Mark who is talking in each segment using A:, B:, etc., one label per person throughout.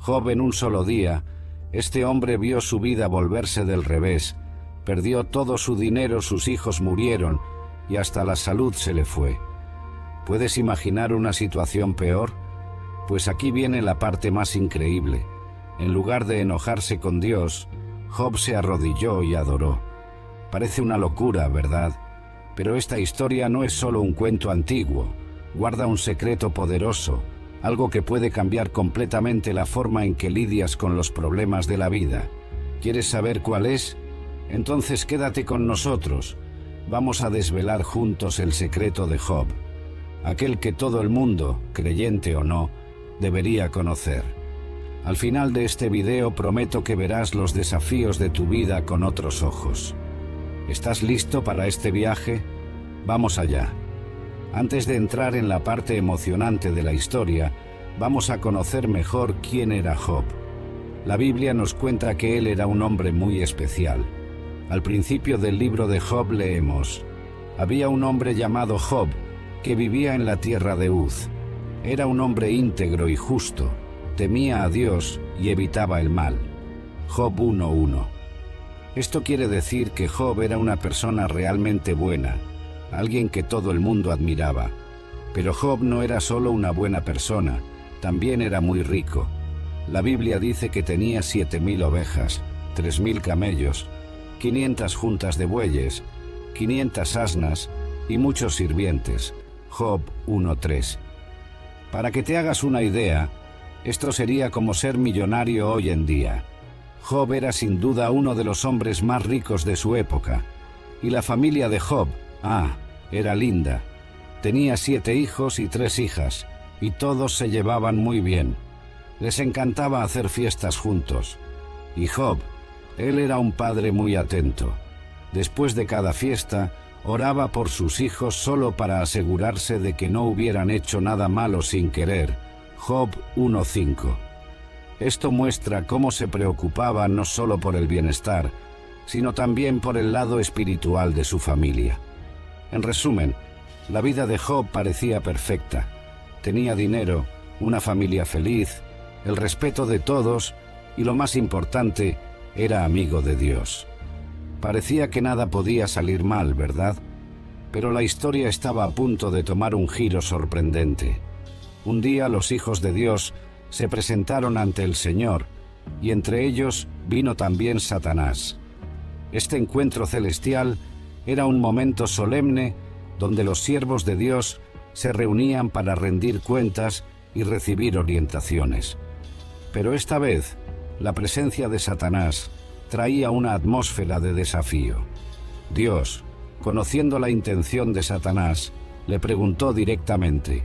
A: Job, en un solo día, este hombre vio su vida volverse del revés, perdió todo su dinero, sus hijos murieron y hasta la salud se le fue. ¿Puedes imaginar una situación peor? Pues aquí viene la parte más increíble. En lugar de enojarse con Dios, Job se arrodilló y adoró. Parece una locura, ¿verdad? Pero esta historia no es solo un cuento antiguo, guarda un secreto poderoso, algo que puede cambiar completamente la forma en que lidias con los problemas de la vida. ¿Quieres saber cuál es? Entonces quédate con nosotros. Vamos a desvelar juntos el secreto de Job, aquel que todo el mundo, creyente o no, debería conocer. Al final de este video prometo que verás los desafíos de tu vida con otros ojos. ¿Estás listo para este viaje? Vamos allá. Antes de entrar en la parte emocionante de la historia, vamos a conocer mejor quién era Job. La Biblia nos cuenta que él era un hombre muy especial. Al principio del libro de Job leemos: había un hombre llamado Job que vivía en la tierra de Uz. Era un hombre íntegro y justo, temía a Dios y evitaba el mal. Job 1:1. Esto quiere decir que Job era una persona realmente buena, alguien que todo el mundo admiraba. Pero Job no era solo una buena persona, también era muy rico. La Biblia dice que tenía 7.000 ovejas, 3.000 camellos, 500 juntas de bueyes, 500 asnas y muchos sirvientes. Job 1:3. Para que te hagas una idea, esto sería como ser millonario hoy en día. Job era sin duda uno de los hombres más ricos de su época. Y la familia de Job, era linda. Tenía 7 hijos y 3 hijas, y todos se llevaban muy bien. Les encantaba hacer fiestas juntos. Y Job, él era un padre muy atento. Después de cada fiesta, oraba por sus hijos solo para asegurarse de que no hubieran hecho nada malo sin querer. Job 1:5. Esto muestra cómo se preocupaba no solo por el bienestar, sino también por el lado espiritual de su familia. En resumen, la vida de Job parecía perfecta. Tenía dinero, una familia feliz, el respeto de todos y, lo más importante, era amigo de Dios. Parecía que nada podía salir mal, ¿verdad? Pero la historia estaba a punto de tomar un giro sorprendente. Un día los hijos de Dios se presentaron ante el Señor, y entre ellos vino también Satanás. Este encuentro celestial era un momento solemne donde los siervos de Dios se reunían para rendir cuentas y recibir orientaciones. Pero esta vez, la presencia de Satanás traía una atmósfera de desafío. Dios, conociendo la intención de Satanás, le preguntó directamente: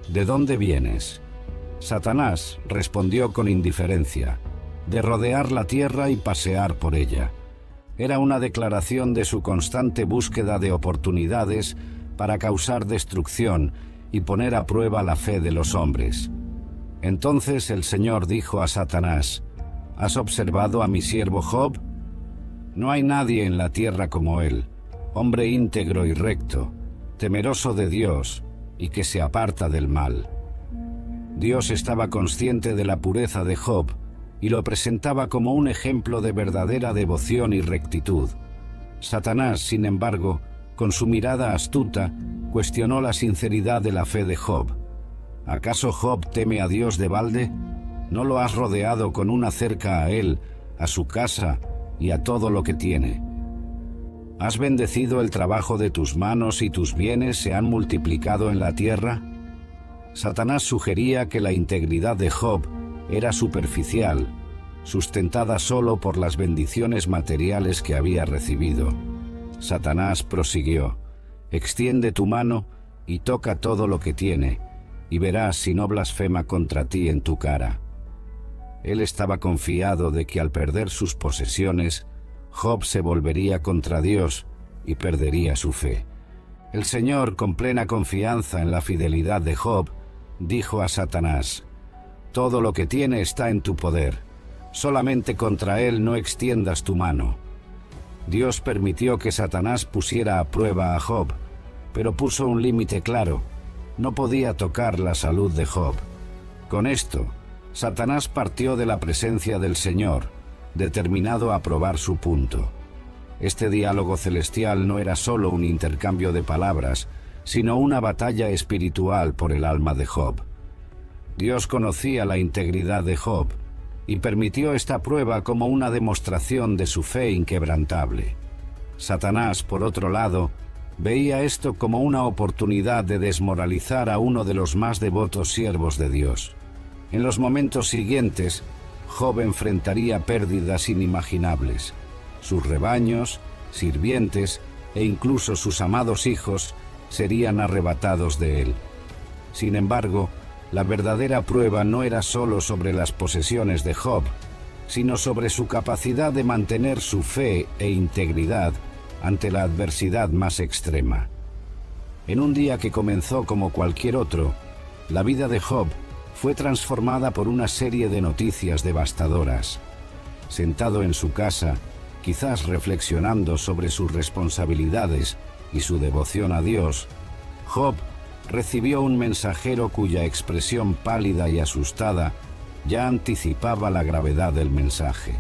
A: ¿de dónde vienes? Satanás respondió con indiferencia: de rodear la tierra y pasear por ella. Era una declaración de su constante búsqueda de oportunidades para causar destrucción y poner a prueba la fe de los hombres. Entonces el Señor dijo a Satanás: ¿has observado a mi siervo Job? No hay nadie en la tierra como él, hombre íntegro y recto, temeroso de Dios y que se aparta del mal. Dios estaba consciente de la pureza de Job y lo presentaba como un ejemplo de verdadera devoción y rectitud. Satanás, sin embargo, con su mirada astuta, cuestionó la sinceridad de la fe de Job. ¿Acaso Job teme a Dios de balde? ¿No lo has rodeado con una cerca a él, a su casa y a todo lo que tiene? ¿Has bendecido el trabajo de tus manos y tus bienes se han multiplicado en la tierra? Satanás sugería que la integridad de Job era superficial, sustentada solo por las bendiciones materiales que había recibido. Satanás prosiguió: extiende tu mano y toca todo lo que tiene, y verás si no blasfema contra ti en tu cara. Él estaba confiado de que al perder sus posesiones, Job se volvería contra Dios y perdería su fe. El Señor, con plena confianza en la fidelidad de Job, dijo a Satanás: todo lo que tiene está en tu poder, solamente contra él no extiendas tu mano. Dios permitió que Satanás pusiera a prueba a Job, pero puso un límite claro: no podía tocar la salud de Job. Con esto, Satanás partió de la presencia del Señor, determinado a probar su punto. Este diálogo celestial no era solo un intercambio de palabras, sino una batalla espiritual por el alma de Job. Dios conocía la integridad de Job y permitió esta prueba como una demostración de su fe inquebrantable. Satanás, por otro lado, veía esto como una oportunidad de desmoralizar a uno de los más devotos siervos de Dios. En los momentos siguientes, Job enfrentaría pérdidas inimaginables. Sus rebaños, sirvientes e incluso sus amados hijos serían arrebatados de él. Sin embargo, la verdadera prueba no era solo sobre las posesiones de Job, sino sobre su capacidad de mantener su fe e integridad ante la adversidad más extrema. En un día que comenzó como cualquier otro, la vida de Job fue transformada por una serie de noticias devastadoras. Sentado en su casa, quizás reflexionando sobre sus responsabilidades y su devoción a Dios, Job recibió un mensajero cuya expresión pálida y asustada ya anticipaba la gravedad del mensaje.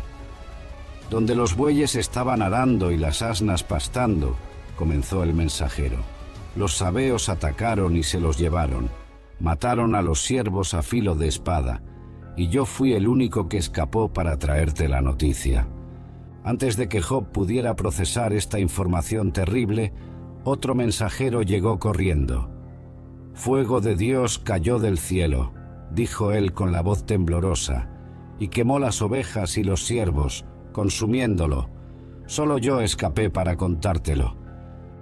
A: Donde los bueyes estaban arando y las asnas pastando, comenzó el mensajero, los sabeos atacaron y se los llevaron, mataron a los siervos a filo de espada, y yo fui el único que escapó para traerte la noticia. Antes de que Job pudiera procesar esta información terrible, otro mensajero llegó corriendo. Fuego de Dios cayó del cielo, dijo él con la voz temblorosa, y quemó las ovejas y los siervos, consumiéndolo. Solo yo escapé para contártelo.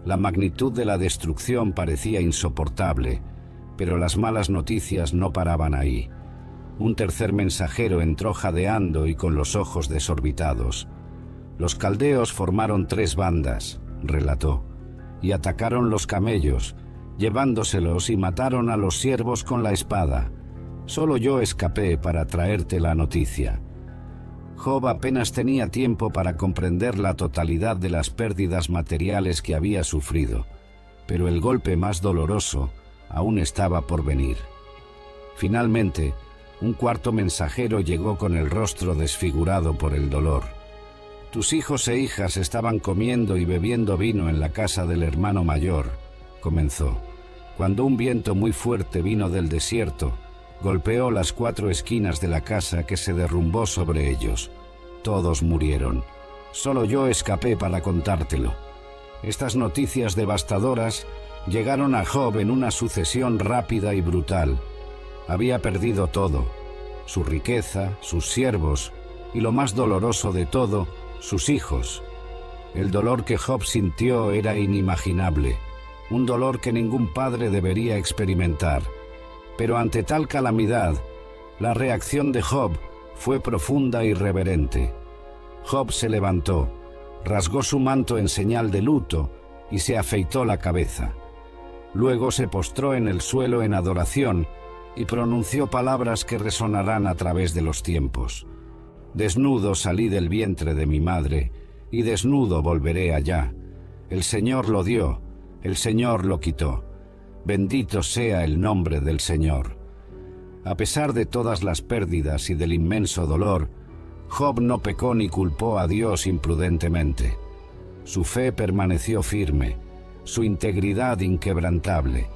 A: La magnitud de la destrucción parecía insoportable, pero las malas noticias no paraban ahí. Un tercer mensajero entró jadeando y con los ojos desorbitados. Los caldeos formaron 3 bandas, relató, y atacaron los camellos, llevándoselos y mataron a los siervos con la espada. Solo yo escapé para traerte la noticia. Job apenas tenía tiempo para comprender la totalidad de las pérdidas materiales que había sufrido, pero el golpe más doloroso aún estaba por venir. Finalmente, un cuarto mensajero llegó con el rostro desfigurado por el dolor. Tus hijos e hijas estaban comiendo y bebiendo vino en la casa del hermano mayor, comenzó, cuando un viento muy fuerte vino del desierto, golpeó las 4 esquinas de la casa que se derrumbó sobre ellos. Todos murieron. Solo yo escapé para contártelo. Estas noticias devastadoras llegaron a Job en una sucesión rápida y brutal. Había perdido todo, su riqueza, sus siervos y, lo más doloroso de todo, sus hijos. El dolor que Job sintió era inimaginable, un dolor que ningún padre debería experimentar. Pero ante tal calamidad, la reacción de Job fue profunda y reverente. Job se levantó, rasgó su manto en señal de luto y se afeitó la cabeza. Luego se postró en el suelo en adoración y pronunció palabras que resonarán a través de los tiempos. Desnudo salí del vientre de mi madre, y desnudo volveré allá. El Señor lo dio, el Señor lo quitó. Bendito sea el nombre del Señor. A pesar de todas las pérdidas y del inmenso dolor, Job no pecó ni culpó a Dios imprudentemente. Su fe permaneció firme, su integridad inquebrantable.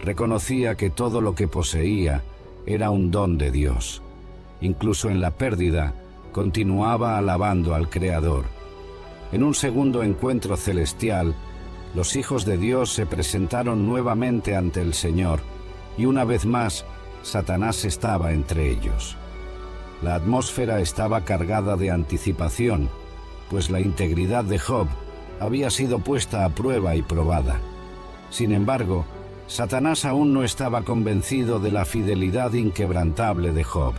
A: Reconocía que todo lo que poseía era un don de Dios. Incluso en la pérdida, continuaba alabando al Creador. En un segundo encuentro celestial, los hijos de Dios se presentaron nuevamente ante el Señor, y una vez más, Satanás estaba entre ellos. La atmósfera estaba cargada de anticipación, pues la integridad de Job había sido puesta a prueba y probada. Sin embargo, Satanás aún no estaba convencido de la fidelidad inquebrantable de Job.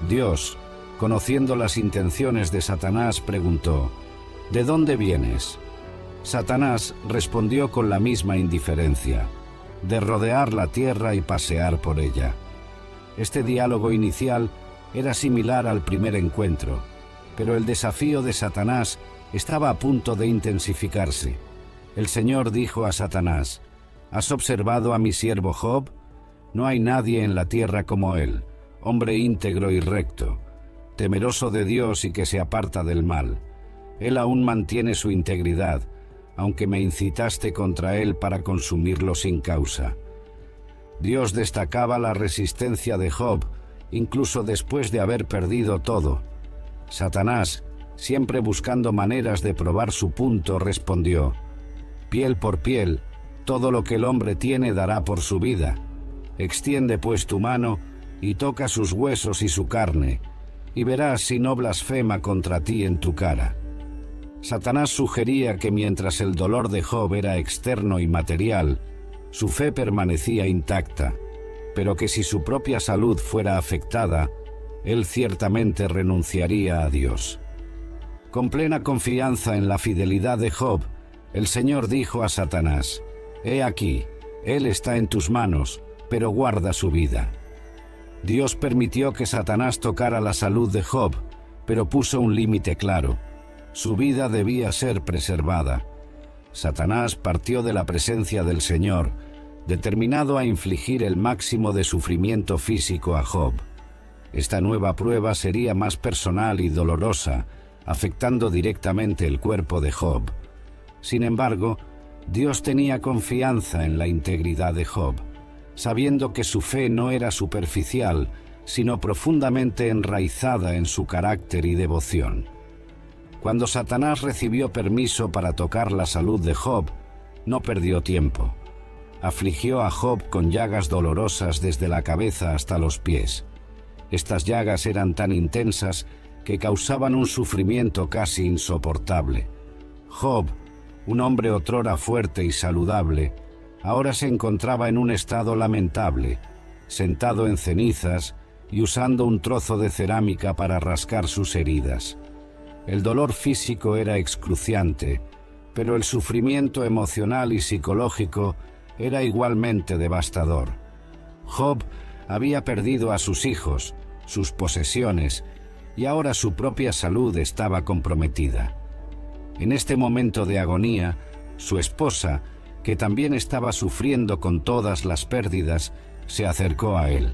A: Dios, conociendo las intenciones de Satanás, preguntó, ¿de dónde vienes? Satanás respondió con la misma indiferencia, de rodear la tierra y pasear por ella. Este diálogo inicial era similar al primer encuentro, pero el desafío de Satanás estaba a punto de intensificarse. El Señor dijo a Satanás, ¿has observado a mi siervo Job? No hay nadie en la tierra como él, hombre íntegro y recto, temeroso de Dios y que se aparta del mal. Él aún mantiene su integridad, aunque me incitaste contra él para consumirlo sin causa. Dios destacaba la resistencia de Job, incluso después de haber perdido todo. Satanás, siempre buscando maneras de probar su punto, respondió: piel por piel, todo lo que el hombre tiene dará por su vida. Extiende pues tu mano y toca sus huesos y su carne, y verás si no blasfema contra ti en tu cara. Satanás sugería que mientras el dolor de Job era externo y material, su fe permanecía intacta, pero que si su propia salud fuera afectada, él ciertamente renunciaría a Dios. Con plena confianza en la fidelidad de Job, el Señor dijo a Satanás: «He aquí, él está en tus manos, pero guarda su vida». Dios permitió que Satanás tocara la salud de Job, pero puso un límite claro: su vida debía ser preservada. Satanás partió de la presencia del Señor, determinado a infligir el máximo de sufrimiento físico a Job. Esta nueva prueba sería más personal y dolorosa, afectando directamente el cuerpo de Job. Sin embargo, Dios tenía confianza en la integridad de Job, sabiendo que su fe no era superficial, sino profundamente enraizada en su carácter y devoción. Cuando Satanás recibió permiso para tocar la salud de Job, no perdió tiempo. Afligió a Job con llagas dolorosas desde la cabeza hasta los pies. Estas llagas eran tan intensas que causaban un sufrimiento casi insoportable. Job, un hombre otrora fuerte y saludable, ahora se encontraba en un estado lamentable, sentado en cenizas y usando un trozo de cerámica para rascar sus heridas. El dolor físico era excruciante, pero el sufrimiento emocional y psicológico era igualmente devastador. Job había perdido a sus hijos, sus posesiones, y ahora su propia salud estaba comprometida. En este momento de agonía, su esposa, que también estaba sufriendo con todas las pérdidas, se acercó a él.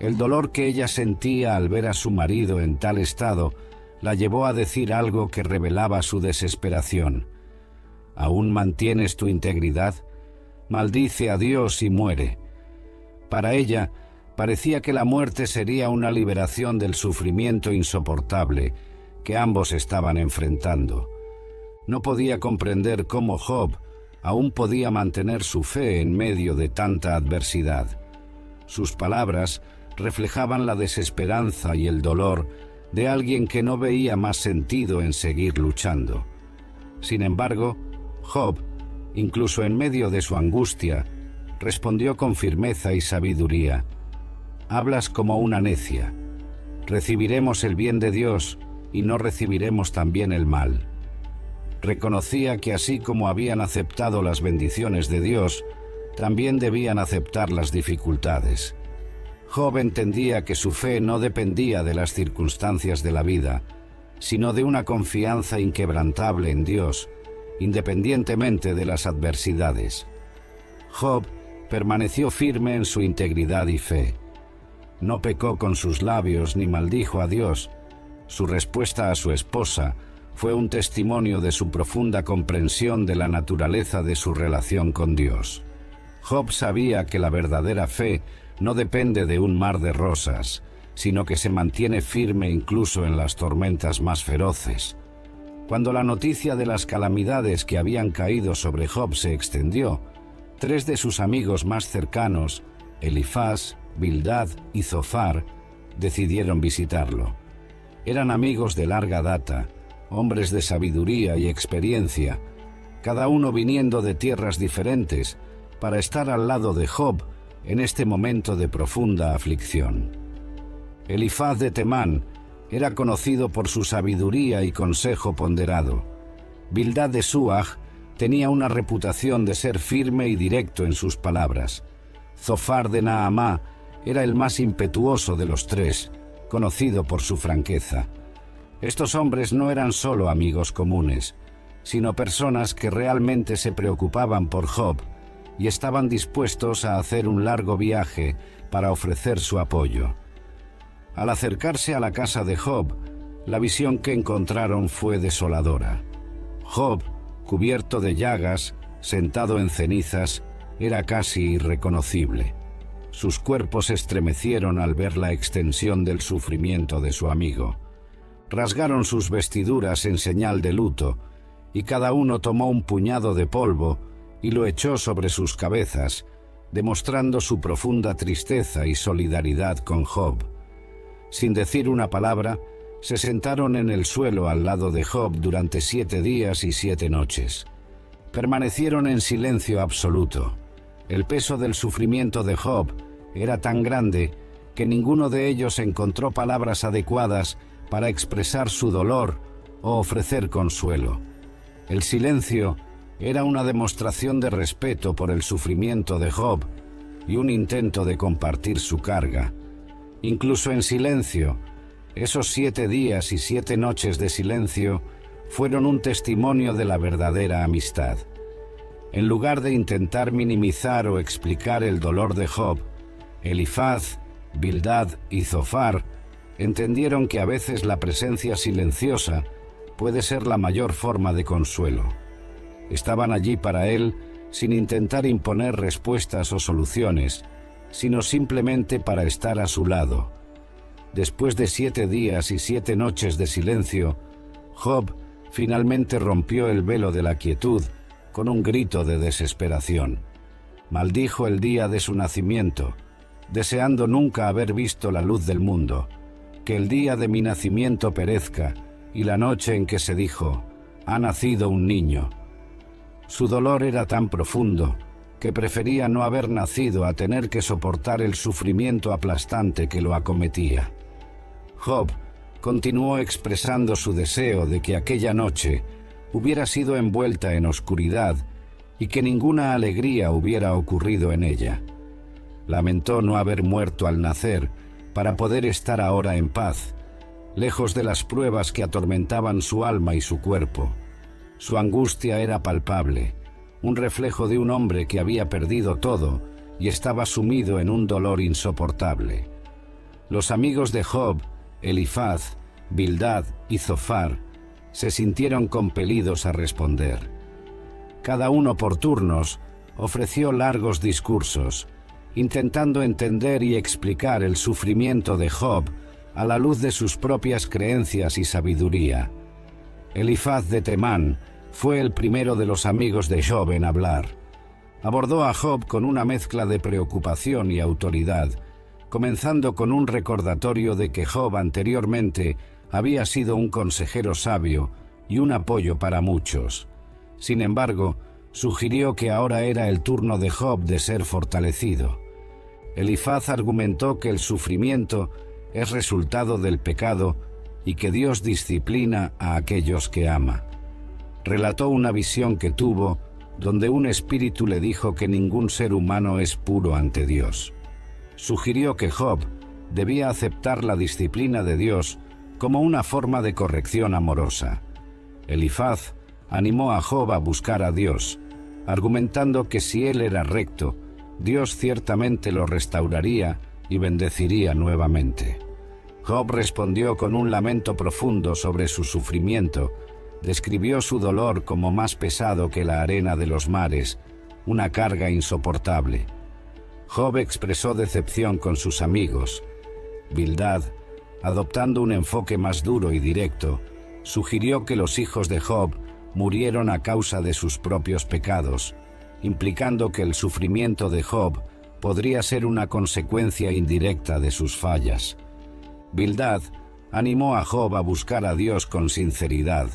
A: El dolor que ella sentía al ver a su marido en tal estado la llevó a decir algo que revelaba su desesperación. ¿Aún mantienes tu integridad? Maldice a Dios y muere. Para ella, parecía que la muerte sería una liberación del sufrimiento insoportable que ambos estaban enfrentando. No podía comprender cómo Job aún podía mantener su fe en medio de tanta adversidad. Sus palabras reflejaban la desesperanza y el dolor de alguien que no veía más sentido en seguir luchando. Sin embargo, Job, incluso en medio de su angustia, respondió con firmeza y sabiduría: «Hablas como una necia. Recibiremos el bien de Dios y no recibiremos también el mal». Reconocía que así como habían aceptado las bendiciones de Dios, también debían aceptar las dificultades. Job entendía que su fe no dependía de las circunstancias de la vida, sino de una confianza inquebrantable en Dios, independientemente de las adversidades. Job permaneció firme en su integridad y fe. No pecó con sus labios ni maldijo a Dios. Su respuesta a su esposa fue un testimonio de su profunda comprensión de la naturaleza de su relación con Dios. Job sabía que la verdadera fe no depende de un mar de rosas, sino que se mantiene firme incluso en las tormentas más feroces. Cuando la noticia de las calamidades que habían caído sobre Job se extendió, 3 de sus amigos más cercanos, Elifaz, Bildad y Zofar, decidieron visitarlo. Eran amigos de larga data, hombres de sabiduría y experiencia, cada uno viniendo de tierras diferentes para estar al lado de Job en este momento de profunda aflicción. Elifaz de Temán era conocido por su sabiduría y consejo ponderado. Bildad de Suaj tenía una reputación de ser firme y directo en sus palabras. Zofar de Naamá era el más impetuoso de los 3, conocido por su franqueza. Estos hombres no eran solo amigos comunes, sino personas que realmente se preocupaban por Job y estaban dispuestos a hacer un largo viaje para ofrecer su apoyo. Al acercarse a la casa de Job, la visión que encontraron fue desoladora. Job, cubierto de llagas, sentado en cenizas, era casi irreconocible. Sus cuerpos se estremecieron al ver la extensión del sufrimiento de su amigo. Rasgaron sus vestiduras en señal de luto, y cada uno tomó un puñado de polvo y lo echó sobre sus cabezas, demostrando su profunda tristeza y solidaridad con Job. Sin decir una palabra, se sentaron en el suelo al lado de Job durante 7 días y 7 noches. Permanecieron en silencio absoluto. El peso del sufrimiento de Job era tan grande que ninguno de ellos encontró palabras adecuadas para expresar su dolor o ofrecer consuelo. El silencio era una demostración de respeto por el sufrimiento de Job y un intento de compartir su carga. Incluso en silencio, esos 7 días y 7 noches de silencio fueron un testimonio de la verdadera amistad. En lugar de intentar minimizar o explicar el dolor de Job, Elifaz, Bildad y Zofar entendieron que a veces la presencia silenciosa puede ser la mayor forma de consuelo. Estaban allí para él sin intentar imponer respuestas o soluciones, sino simplemente para estar a su lado. Después de 7 días y 7 noches de silencio, Job finalmente rompió el velo de la quietud con un grito de desesperación. Maldijo el día de su nacimiento, deseando nunca haber visto la luz del mundo, que el día de mi nacimiento perezca y la noche en que se dijo, ha nacido un niño. Su dolor era tan profundo que prefería no haber nacido a tener que soportar el sufrimiento aplastante que lo acometía. Job continuó expresando su deseo de que aquella noche hubiera sido envuelta en oscuridad y que ninguna alegría hubiera ocurrido en ella. Lamentó no haber muerto al nacer para poder estar ahora en paz, lejos de las pruebas que atormentaban su alma y su cuerpo. Su angustia era palpable, un reflejo de un hombre que había perdido todo y estaba sumido en un dolor insoportable. Los amigos de Job, Elifaz, Bildad y Zofar, se sintieron compelidos a responder. Cada uno por turnos ofreció largos discursos, intentando entender y explicar el sufrimiento de Job a la luz de sus propias creencias y sabiduría. Elifaz de Temán fue el primero de los amigos de Job en hablar. Abordó a Job con una mezcla de preocupación y autoridad, comenzando con un recordatorio de que Job anteriormente había sido un consejero sabio y un apoyo para muchos. Sin embargo, sugirió que ahora era el turno de Job de ser fortalecido. Elifaz argumentó que el sufrimiento es resultado del pecado y que Dios disciplina a aquellos que ama. Relató una visión que tuvo donde un espíritu le dijo que ningún ser humano es puro ante Dios. Sugirió que Job debía aceptar la disciplina de Dios como una forma de corrección amorosa. Elifaz animó a Job a buscar a Dios, argumentando que si él era recto, Dios ciertamente lo restauraría y bendeciría nuevamente. Job respondió con un lamento profundo sobre su sufrimiento, describió su dolor como más pesado que la arena de los mares, una carga insoportable. Job expresó decepción con sus amigos. Bildad, adoptando un enfoque más duro y directo, sugirió que los hijos de Job murieron a causa de sus propios pecados, implicando que el sufrimiento de Job podría ser una consecuencia indirecta de sus fallas. Bildad animó a Job a buscar a Dios con sinceridad,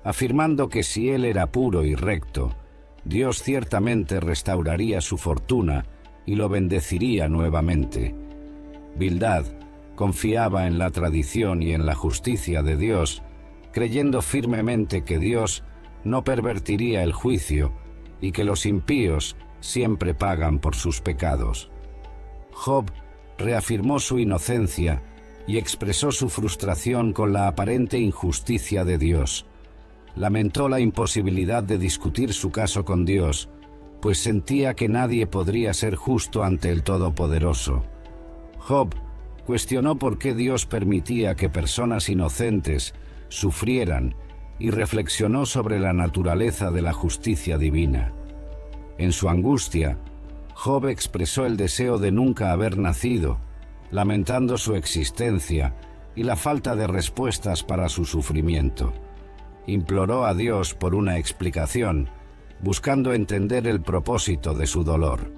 A: afirmando que si él era puro y recto, Dios ciertamente restauraría su fortuna y lo bendeciría nuevamente. Bildad confiaba en la tradición y en la justicia de Dios, creyendo firmemente que Dios no pervertiría el juicio y que los impíos siempre pagan por sus pecados. Job reafirmó su inocencia y expresó su frustración con la aparente injusticia de Dios. Lamentó la imposibilidad de discutir su caso con Dios, pues sentía que nadie podría ser justo ante el Todopoderoso. Job cuestionó por qué Dios permitía que personas inocentes sufrieran y reflexionó sobre la naturaleza de la justicia divina. En su angustia, Job expresó el deseo de nunca haber nacido, lamentando su existencia y la falta de respuestas para su sufrimiento. Imploró a Dios por una explicación, buscando entender el propósito de su dolor.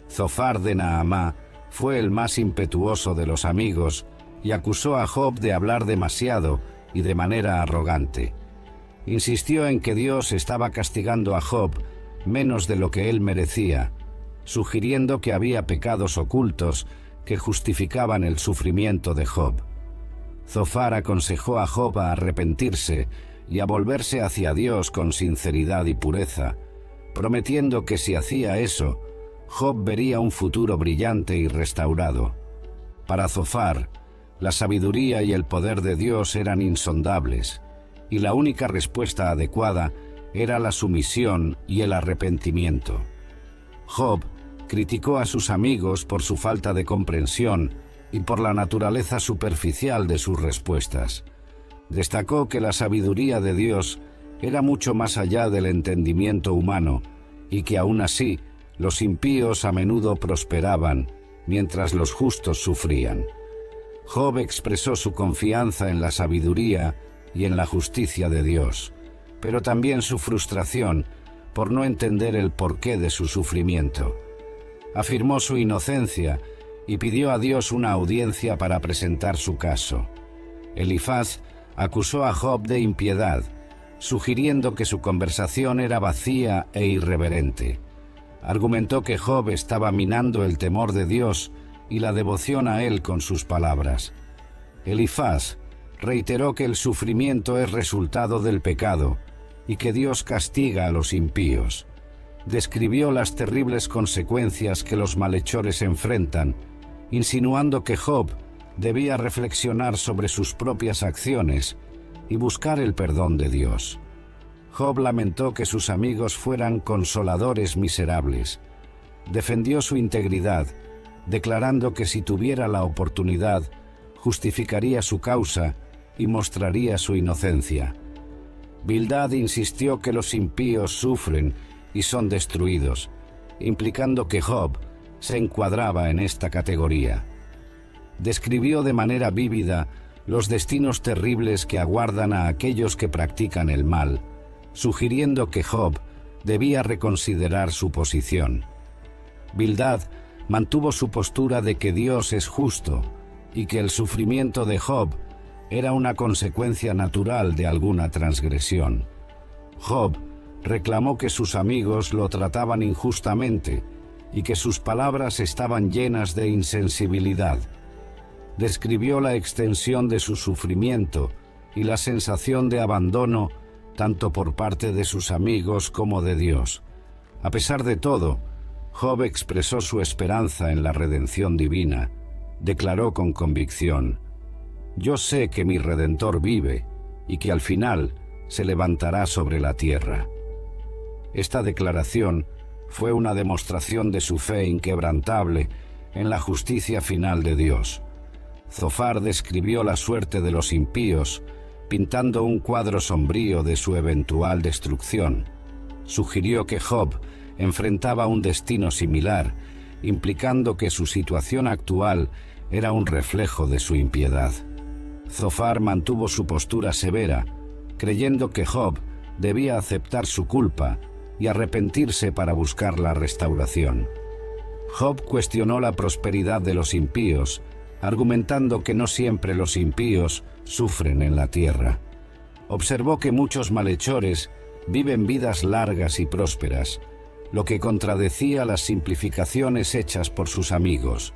A: Zofar de Naamá fue el más impetuoso de los amigos y acusó a Job de hablar demasiado y de manera arrogante. Insistió en que Dios estaba castigando a Job menos de lo que él merecía, sugiriendo que había pecados ocultos que justificaban el sufrimiento de Job. Zofar aconsejó a Job a arrepentirse y a volverse hacia Dios con sinceridad y pureza, prometiendo que si hacía eso, Job vería un futuro brillante y restaurado. Para Zofar, la sabiduría y el poder de Dios eran insondables, y la única respuesta adecuada era la sumisión y el arrepentimiento. Job criticó a sus amigos por su falta de comprensión y por la naturaleza superficial de sus respuestas. Destacó que la sabiduría de Dios era mucho más allá del entendimiento humano y que aún así los impíos a menudo prosperaban mientras los justos sufrían. Job expresó su confianza en la sabiduría y en la justicia de Dios, pero también su frustración por no entender el porqué de su sufrimiento. Afirmó su inocencia y pidió a Dios una audiencia para presentar su caso. Elifaz acusó a Job de impiedad, sugiriendo que su conversación era vacía e irreverente. Argumentó que Job estaba minando el temor de Dios y la devoción a él con sus palabras. Elifaz reiteró que el sufrimiento es resultado del pecado y que Dios castiga a los impíos. Describió las terribles consecuencias que los malhechores enfrentan, insinuando que Job debía reflexionar sobre sus propias acciones y buscar el perdón de Dios. Job lamentó que sus amigos fueran consoladores miserables. Defendió su integridad, declarando que si tuviera la oportunidad, justificaría su causa y mostraría su inocencia. Bildad insistió que los impíos sufren y son destruidos, implicando que Job se encuadraba en esta categoría. Describió de manera vívida los destinos terribles que aguardan a aquellos que practican el mal, sugiriendo que Job debía reconsiderar su posición. Bildad mantuvo su postura de que Dios es justo y que el sufrimiento de Job era una consecuencia natural de alguna transgresión. Job reclamó que sus amigos lo trataban injustamente y que sus palabras estaban llenas de insensibilidad. Describió la extensión de su sufrimiento y la sensación de abandono tanto por parte de sus amigos como de Dios. A pesar de todo, Job expresó su esperanza en la redención divina. Declaró con convicción: «Yo sé que mi Redentor vive y que al final se levantará sobre la tierra». Esta declaración fue una demostración de su fe inquebrantable en la justicia final de Dios. Zofar describió la suerte de los impíos, pintando un cuadro sombrío de su eventual destrucción. Sugirió que Job enfrentaba un destino similar, implicando que su situación actual era un reflejo de su impiedad. Zofar mantuvo su postura severa, creyendo que Job debía aceptar su culpa y arrepentirse para buscar la restauración. Job cuestionó la prosperidad de los impíos, argumentando que no siempre los impíos sufren en la tierra. Observó que muchos malhechores viven vidas largas y prósperas, lo que contradecía las simplificaciones hechas por sus amigos.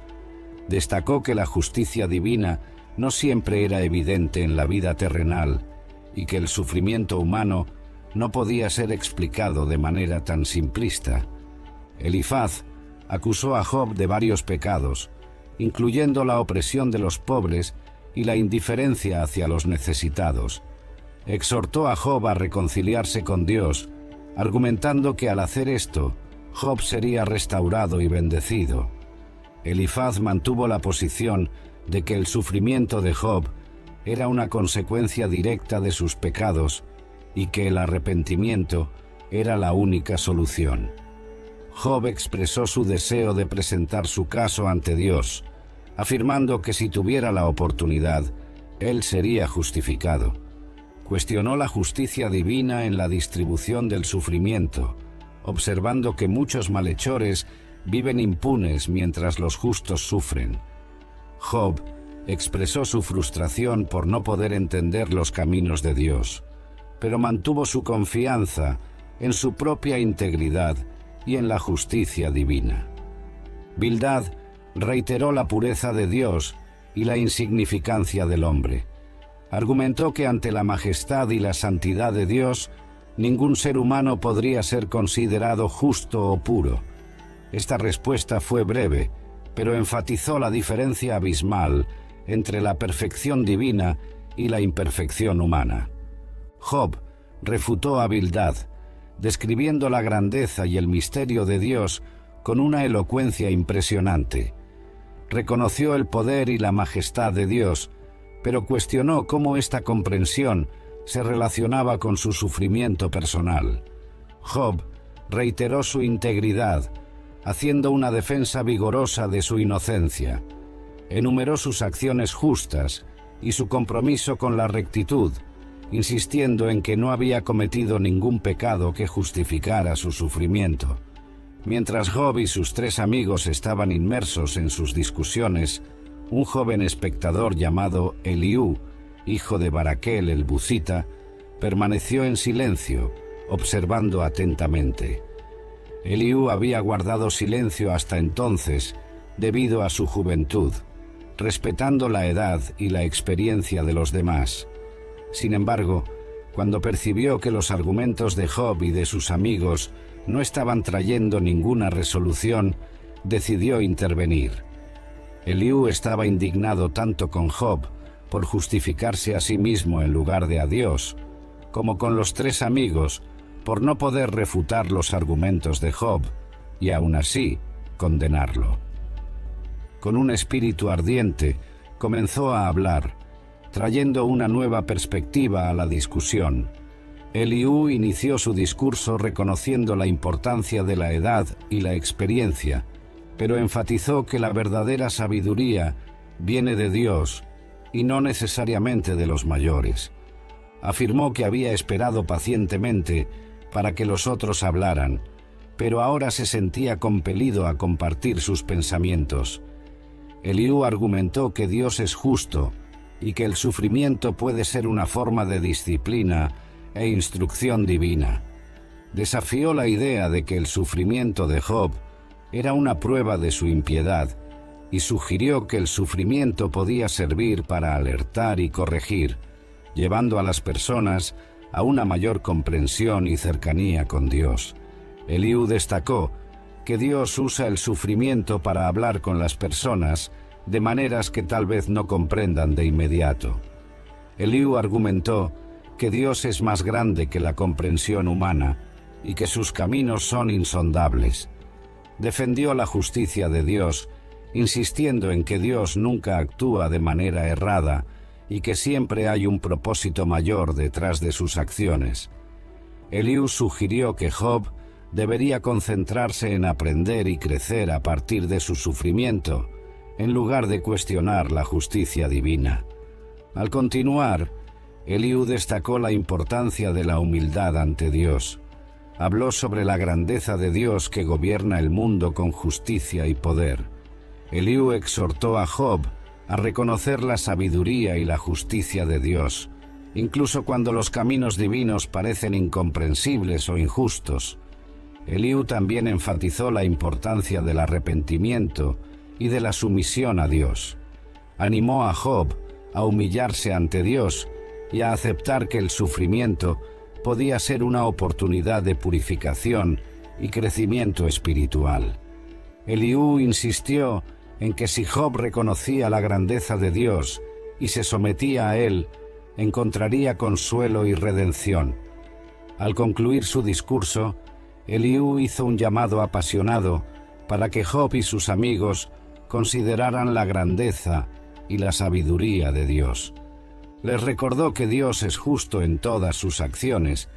A: Destacó que la justicia divina no siempre era evidente en la vida terrenal y que el sufrimiento humano no podía ser explicado de manera tan simplista. Elifaz acusó a Job de varios pecados, incluyendo la opresión de los pobres y la indiferencia hacia los necesitados. Exhortó a Job a reconciliarse con Dios, argumentando que al hacer esto, Job sería restaurado y bendecido. Elifaz mantuvo la posición de que el sufrimiento de Job era una consecuencia directa de sus pecados y que el arrepentimiento era la única solución. Job expresó su deseo de presentar su caso ante Dios, afirmando que si tuviera la oportunidad, él sería justificado. Cuestionó la justicia divina en la distribución del sufrimiento, observando que muchos malhechores viven impunes mientras los justos sufren. Job expresó su frustración por no poder entender los caminos de Dios, pero mantuvo su confianza en su propia integridad y en la justicia divina. Bildad reiteró la pureza de Dios y la insignificancia del hombre. Argumentó que ante la majestad y la santidad de Dios, ningún ser humano podría ser considerado justo o puro. Esta respuesta fue breve, pero enfatizó la diferencia abismal entre la perfección divina y la imperfección humana. Job refutó a Bildad, describiendo la grandeza y el misterio de Dios con una elocuencia impresionante. Reconoció el poder y la majestad de Dios, pero cuestionó cómo esta comprensión se relacionaba con su sufrimiento personal. Job reiteró su integridad, haciendo una defensa vigorosa de su inocencia. Enumeró sus acciones justas y su compromiso con la rectitud, insistiendo en que no había cometido ningún pecado que justificara su sufrimiento. Mientras Job y sus 3 amigos estaban inmersos en sus discusiones, un joven espectador llamado Eliú, hijo de Baraquel el Buzita, permaneció en silencio, observando atentamente. Eliú había guardado silencio hasta entonces debido a su juventud, respetando la edad y la experiencia de los demás. Sin embargo, cuando percibió que los argumentos de Job y de sus amigos no estaban trayendo ninguna resolución, decidió intervenir. Eliú estaba indignado tanto con Job por justificarse a sí mismo en lugar de a Dios, como con los 3 amigos por no poder refutar los argumentos de Job y aún así condenarlo. Con un espíritu ardiente comenzó a hablar, trayendo una nueva perspectiva a la discusión. Eliú inició su discurso reconociendo la importancia de la edad y la experiencia, pero enfatizó que la verdadera sabiduría viene de Dios y no necesariamente de los mayores. Afirmó que había esperado pacientemente para que los otros hablaran, pero ahora se sentía compelido a compartir sus pensamientos. Eliú argumentó que Dios es justo y que el sufrimiento puede ser una forma de disciplina e instrucción divina. Desafió la idea de que el sufrimiento de Job era una prueba de su impiedad y sugirió que el sufrimiento podía servir para alertar y corregir, llevando a las personas a una mayor comprensión y cercanía con Dios. Eliú destacó que Dios usa el sufrimiento para hablar con las personas de maneras que tal vez no comprendan de inmediato. Eliú argumentó que Dios es más grande que la comprensión humana y que sus caminos son insondables. Defendió la justicia de Dios, insistiendo en que Dios nunca actúa de manera errada y que siempre hay un propósito mayor detrás de sus acciones. Eliú sugirió que Job debería concentrarse en aprender y crecer a partir de su sufrimiento, en lugar de cuestionar la justicia divina. Al continuar, Eliú destacó la importancia de la humildad ante Dios. Habló sobre la grandeza de Dios que gobierna el mundo con justicia y poder. Eliú exhortó a Job a reconocer la sabiduría y la justicia de Dios, incluso cuando los caminos divinos parecen incomprensibles o injustos. Eliú también enfatizó la importancia del arrepentimiento y de la sumisión a Dios. Animó a Job a humillarse ante Dios y a aceptar que el sufrimiento podía ser una oportunidad de purificación y crecimiento espiritual. Eliú insistió en que si Job reconocía la grandeza de Dios y se sometía a él, encontraría consuelo y redención. Al concluir su discurso, Eliú hizo un llamado apasionado para que Job y sus amigos consideraran la grandeza, y la sabiduría de Dios. Les recordó que Dios es justo en todas sus acciones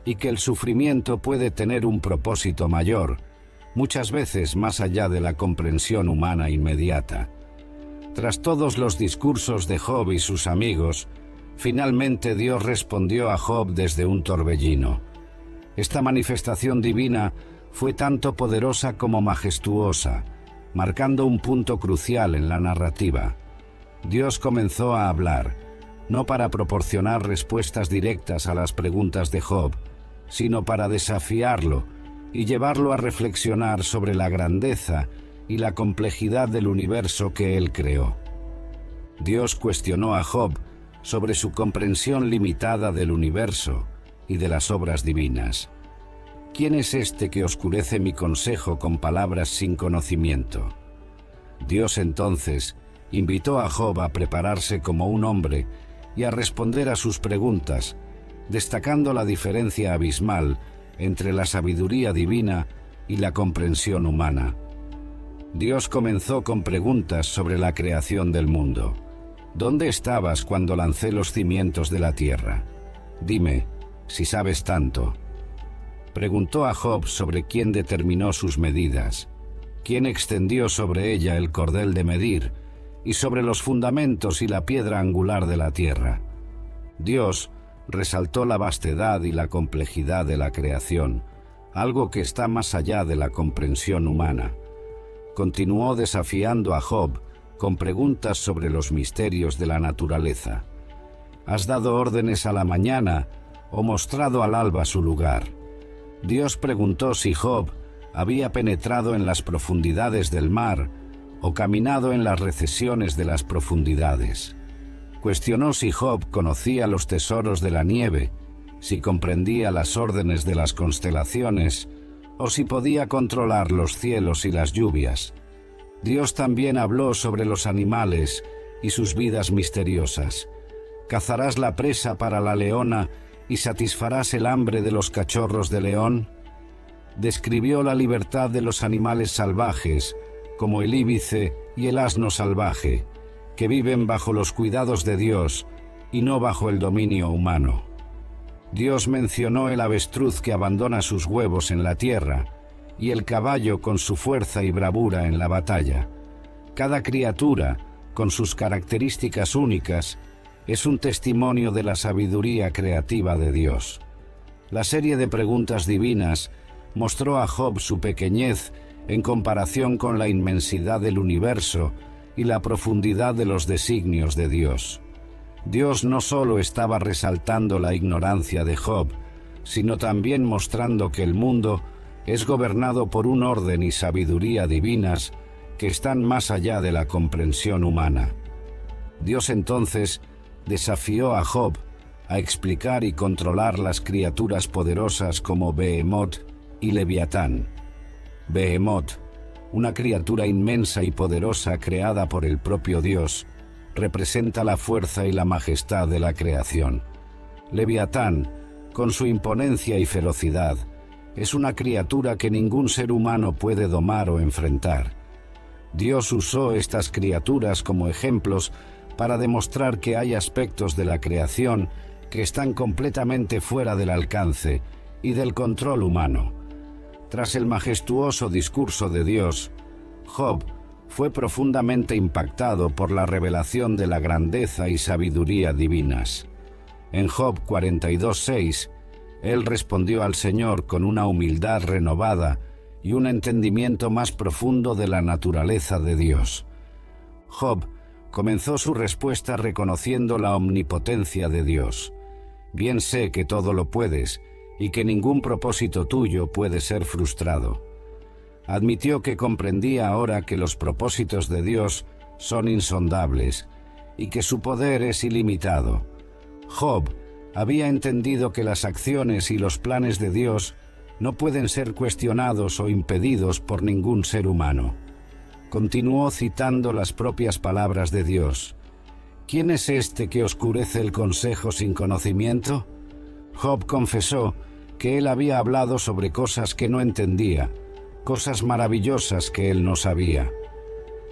A: y que el sufrimiento puede tener un propósito mayor, muchas veces más allá de la comprensión humana inmediata. Tras todos los discursos de Job y sus amigos, finalmente Dios respondió a Job desde un torbellino. Esta manifestación divina fue tanto poderosa como majestuosa, marcando un punto crucial en la narrativa. Dios comenzó a hablar, no para proporcionar respuestas directas a las preguntas de Job, sino para desafiarlo y llevarlo a reflexionar sobre la grandeza y la complejidad del universo que él creó. Dios cuestionó a Job sobre su comprensión limitada del universo y de las obras divinas. ¿Quién es este que oscurece mi consejo con palabras sin conocimiento? Dios entonces invitó a Job a prepararse como un hombre y a responder a sus preguntas, destacando la diferencia abismal entre la sabiduría divina y la comprensión humana. Dios comenzó con preguntas sobre la creación del mundo. ¿Dónde estabas cuando lancé los cimientos de la tierra? Dime, si sabes tanto. Preguntó a Job sobre quién determinó sus medidas, quién extendió sobre ella el cordel de medir y sobre los fundamentos y la piedra angular de la tierra. Dios resaltó la vastedad y la complejidad de la creación, algo que está más allá de la comprensión humana. Continuó desafiando a Job con preguntas sobre los misterios de la naturaleza. ¿Has dado órdenes a la mañana o mostrado al alba su lugar? Dios preguntó si Job había penetrado en las profundidades del mar o caminado en las recesiones de las profundidades. Cuestionó si Job conocía los tesoros de la nieve, si comprendía las órdenes de las constelaciones o si podía controlar los cielos y las lluvias. Dios también habló sobre los animales y sus vidas misteriosas. ¿Cazarás la presa para la leona y satisfarás el hambre de los cachorros de león? Describió la libertad de los animales salvajes, como el íbice y el asno salvaje, que viven bajo los cuidados de Dios y no bajo el dominio humano. Dios mencionó el avestruz que abandona sus huevos en la tierra y el caballo con su fuerza y bravura en la batalla. Cada criatura, con sus características únicas, es un testimonio de la sabiduría creativa de Dios. La serie de preguntas divinas mostró a Job su pequeñez en comparación con la inmensidad del universo y la profundidad de los designios de Dios. Dios no solo estaba resaltando la ignorancia de Job, sino también mostrando que el mundo es gobernado por un orden y sabiduría divinas que están más allá de la comprensión humana. Dios entonces desafió a Job a explicar y controlar las criaturas poderosas como Behemoth y Leviatán. Behemoth, una criatura inmensa y poderosa creada por el propio Dios, representa la fuerza y la majestad de la creación. Leviatán, con su imponencia y ferocidad, es una criatura que ningún ser humano puede domar o enfrentar. Dios usó estas criaturas como ejemplos para demostrar que hay aspectos de la creación que están completamente fuera del alcance y del control humano. Tras el majestuoso discurso de Dios, Job fue profundamente impactado por la revelación de la grandeza y sabiduría divinas. En Job 42:6, él respondió al Señor con una humildad renovada y un entendimiento más profundo de la naturaleza de Dios. Job comenzó su respuesta reconociendo la omnipotencia de Dios. Bien sé que todo lo puedes y que ningún propósito tuyo puede ser frustrado. Admitió que comprendía ahora que los propósitos de Dios son insondables y que su poder es ilimitado. Job había entendido que las acciones y los planes de Dios no pueden ser cuestionados o impedidos por ningún ser humano. Continuó citando las propias palabras de Dios. ¿Quién es este que oscurece el consejo sin conocimiento? Job confesó que él había hablado sobre cosas que no entendía, cosas maravillosas que él no sabía.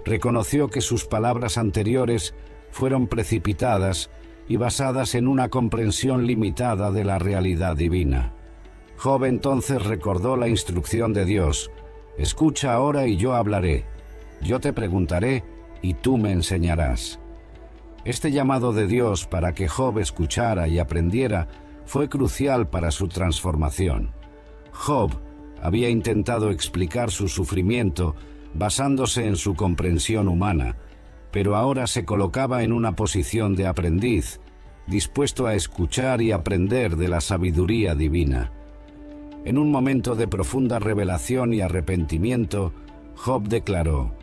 A: Reconoció que sus palabras anteriores fueron precipitadas y basadas en una comprensión limitada de la realidad divina. Job entonces recordó la instrucción de Dios: «Escucha ahora y yo hablaré. Yo te preguntaré y tú me enseñarás». Este llamado de Dios para que Job escuchara y aprendiera fue crucial para su transformación. Job había intentado explicar su sufrimiento basándose en su comprensión humana, pero ahora se colocaba en una posición de aprendiz, dispuesto a escuchar y aprender de la sabiduría divina. En un momento de profunda revelación y arrepentimiento, Job declaró: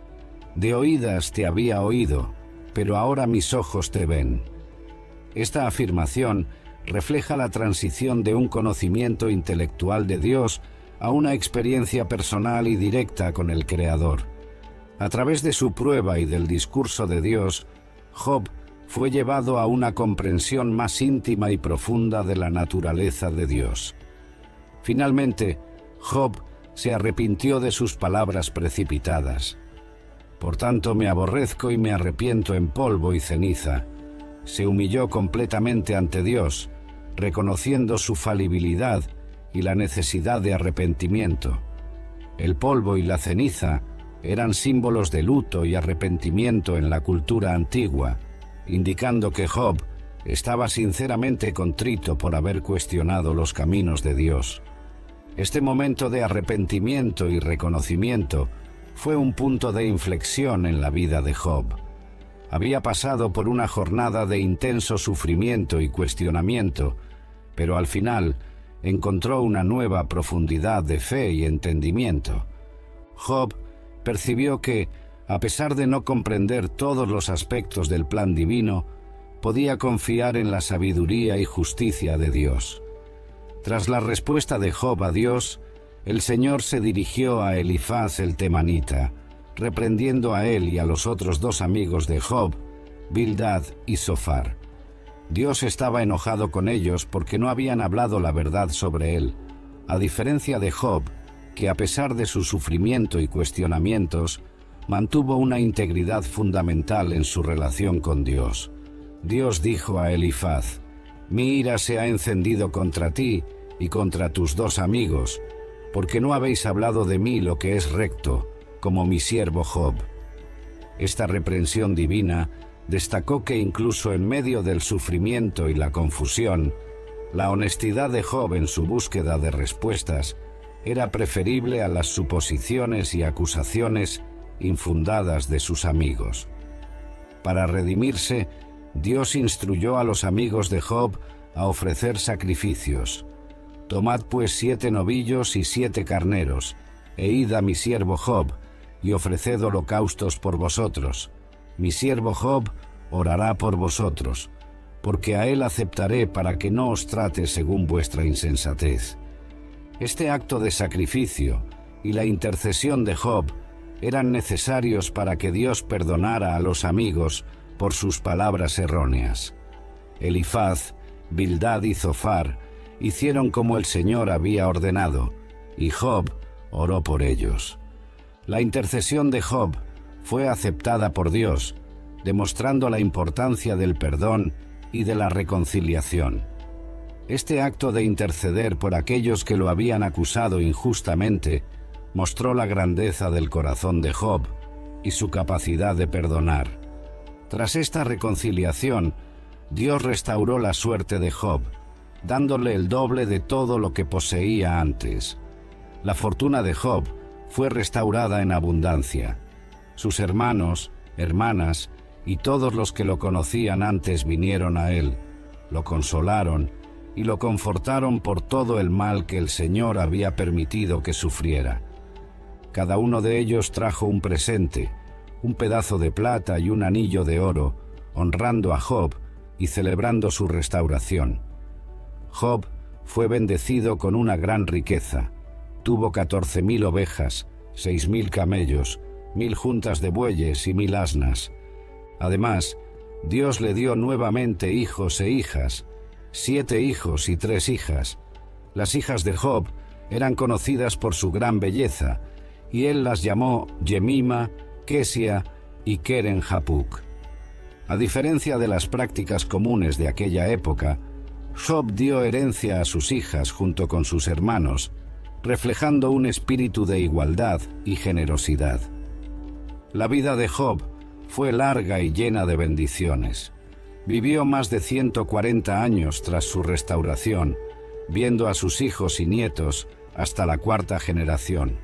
A: «De oídas te había oído, pero ahora mis ojos te ven». Esta afirmación refleja la transición de un conocimiento intelectual de Dios a una experiencia personal y directa con el Creador. A través de su prueba y del discurso de Dios, Job fue llevado a una comprensión más íntima y profunda de la naturaleza de Dios. Finalmente, Job se arrepintió de sus palabras precipitadas. «Por tanto me aborrezco y me arrepiento en polvo y ceniza». Se humilló completamente ante Dios, reconociendo su falibilidad y la necesidad de arrepentimiento. El polvo y la ceniza eran símbolos de luto y arrepentimiento en la cultura antigua, indicando que Job estaba sinceramente contrito por haber cuestionado los caminos de Dios. Este momento de arrepentimiento y reconocimiento fue un punto de inflexión en la vida de Job. Había pasado por una jornada de intenso sufrimiento y cuestionamiento, pero al final encontró una nueva profundidad de fe y entendimiento. Job percibió que, a pesar de no comprender todos los aspectos del plan divino, podía confiar en la sabiduría y justicia de Dios. Tras la respuesta de Job a Dios, el Señor se dirigió a Elifaz el temanita, reprendiendo a él y a los otros dos amigos de Job, Bildad y Zofar. Dios estaba enojado con ellos porque no habían hablado la verdad sobre él, a diferencia de Job, que a pesar de su sufrimiento y cuestionamientos, mantuvo una integridad fundamental en su relación con Dios. Dios dijo a Elifaz: «Mi ira se ha encendido contra ti y contra tus dos amigos, porque no habéis hablado de mí lo que es recto, como mi siervo Job». Esta reprensión divina destacó que incluso en medio del sufrimiento y la confusión, la honestidad de Job en su búsqueda de respuestas era preferible a las suposiciones y acusaciones infundadas de sus amigos. Para redimirse, Dios instruyó a los amigos de Job a ofrecer sacrificios. «Tomad pues 7 novillos y 7 carneros, e id a mi siervo Job, y ofreced holocaustos por vosotros. Mi siervo Job orará por vosotros, porque a él aceptaré para que no os trate según vuestra insensatez». Este acto de sacrificio y la intercesión de Job eran necesarios para que Dios perdonara a los amigos por sus palabras erróneas. Elifaz, Bildad y Zofar hicieron como el Señor había ordenado, y Job oró por ellos. La intercesión de Job fue aceptada por Dios, demostrando la importancia del perdón y de la reconciliación. Este acto de interceder por aquellos que lo habían acusado injustamente mostró la grandeza del corazón de Job y su capacidad de perdonar. Tras esta reconciliación, Dios restauró la suerte de Job, dándole el doble de todo lo que poseía antes. La fortuna de Job fue restaurada en abundancia. Sus hermanos, hermanas y todos los que lo conocían antes vinieron a él, lo consolaron y lo confortaron por todo el mal que el Señor había permitido que sufriera. Cada uno de ellos trajo un presente, un pedazo de plata y un anillo de oro, honrando a Job y celebrando su restauración. Job fue bendecido con una gran riqueza. Tuvo 14.000 ovejas, 6.000 camellos, 1.000 juntas de bueyes y 1.000 asnas. Además, Dios le dio nuevamente hijos e hijas, 7 hijos y 3 hijas. Las hijas de Job eran conocidas por su gran belleza, y él las llamó Yemima, Kesia, y Keren Hapuk. A diferencia de las prácticas comunes de aquella época, Job dio herencia a sus hijas junto con sus hermanos, reflejando un espíritu de igualdad y generosidad. La vida de Job fue larga y llena de bendiciones. Vivió más de 140 años tras su restauración, viendo a sus hijos y nietos hasta la cuarta generación.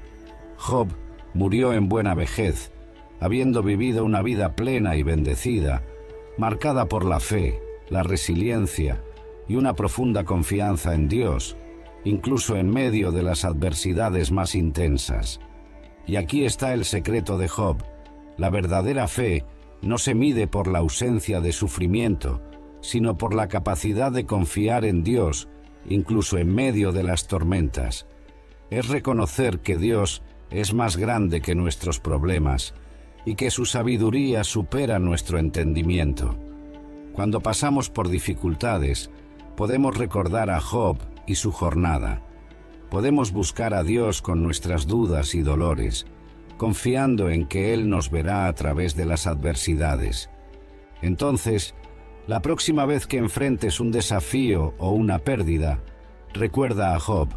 A: Job murió en buena vejez, habiendo vivido una vida plena y bendecida, marcada por la fe, la resiliencia y una profunda confianza en Dios, incluso en medio de las adversidades más intensas. Y aquí está el secreto de Job. La verdadera fe no se mide por la ausencia de sufrimiento, sino por la capacidad de confiar en Dios, incluso en medio de las tormentas. Es reconocer que Dios es más grande que nuestros problemas y que su sabiduría supera nuestro entendimiento. Cuando pasamos por dificultades, podemos recordar a Job y su jornada. Podemos buscar a Dios con nuestras dudas y dolores, confiando en que Él nos verá a través de las adversidades. Entonces, la próxima vez que enfrentes un desafío o una pérdida, recuerda a Job.